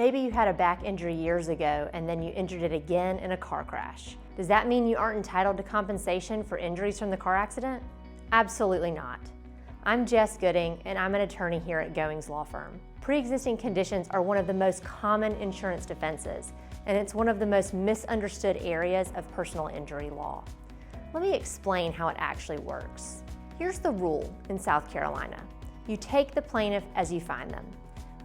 Maybe you had a back injury years ago and then you injured it again in a car crash. Does that mean you aren't entitled to compensation for injuries from the car accident? Absolutely not. I'm Jess Gooding, and I'm an attorney here at Goings Law Firm. Pre-existing conditions are one of the most common insurance defenses, and it's one of the most misunderstood areas of personal injury law. Let me explain how it actually works. Here's the rule in South Carolina. You take the plaintiff as you find them.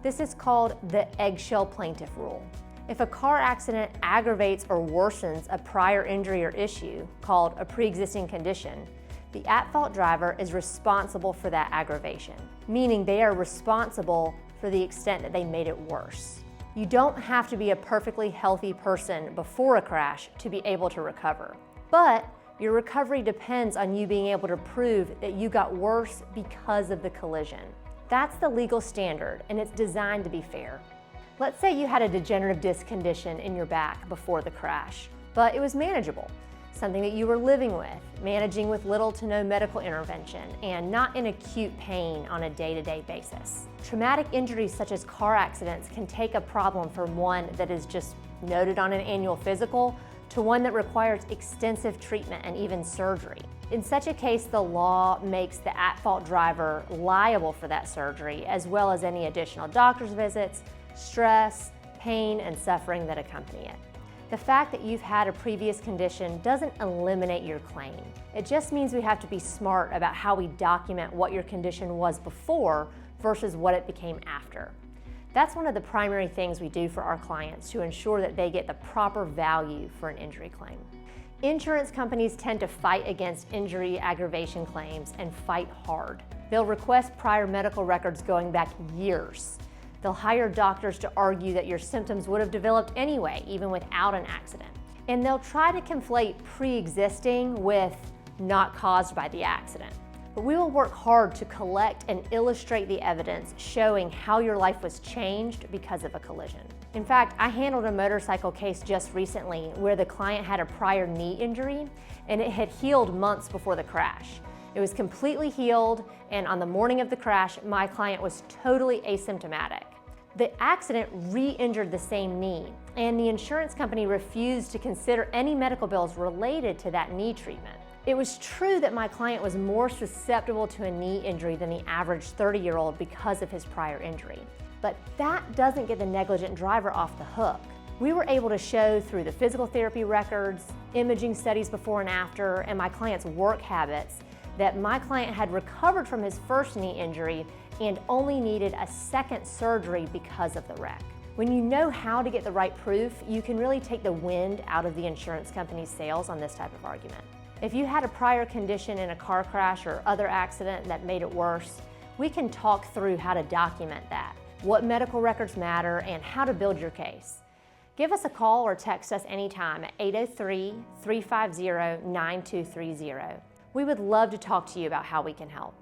This is called the eggshell plaintiff rule. If a car accident aggravates or worsens a prior injury or issue, called a pre-existing condition, the at-fault driver is responsible for that aggravation, meaning they are responsible for the extent that they made it worse. You don't have to be a perfectly healthy person before a crash to be able to recover, but your recovery depends on you being able to prove that you got worse because of the collision. That's the legal standard, and it's designed to be fair. Let's say you had a degenerative disc condition in your back before the crash, but it was manageable. Something that you were living with, managing with little to no medical intervention, and not in acute pain on a day-to-day basis. Traumatic injuries such as car accidents can take a problem from one that is just noted on an annual physical to one that requires extensive treatment and even surgery. In such a case, the law makes the at-fault driver liable for that surgery, as well as any additional doctor's visits, stress, pain, and suffering that accompany it. The fact that you've had a previous condition doesn't eliminate your claim. It just means we have to be smart about how we document what your condition was before versus what it became after. That's one of the primary things we do for our clients to ensure that they get the proper value for an injury claim. Insurance companies tend to fight against injury aggravation claims and fight hard. They'll request prior medical records going back years. They'll hire doctors to argue that your symptoms would have developed anyway, even without an accident. And they'll try to conflate pre-existing with not caused by the accident. But we will work hard to collect and illustrate the evidence showing how your life was changed because of a collision. In fact, I handled a motorcycle case just recently where the client had a prior knee injury and it had healed months before the crash. It was completely healed, and on the morning of the crash, my client was totally asymptomatic. The accident re-injured the same knee, and the insurance company refused to consider any medical bills related to that knee treatment. It was true that my client was more susceptible to a knee injury than the average 30-year-old because of his prior injury. But that doesn't get the negligent driver off the hook. We were able to show through the physical therapy records, imaging studies before and after, and my client's work habits that my client had recovered from his first knee injury and only needed a second surgery because of the wreck. When you know how to get the right proof, you can really take the wind out of the insurance company's sails on this type of argument. If you had a prior condition in a car crash or other accident that made it worse, we can talk through how to document that, what medical records matter, and how to build your case. Give us a call or text us anytime at 803-350-9230. We would love to talk to you about how we can help.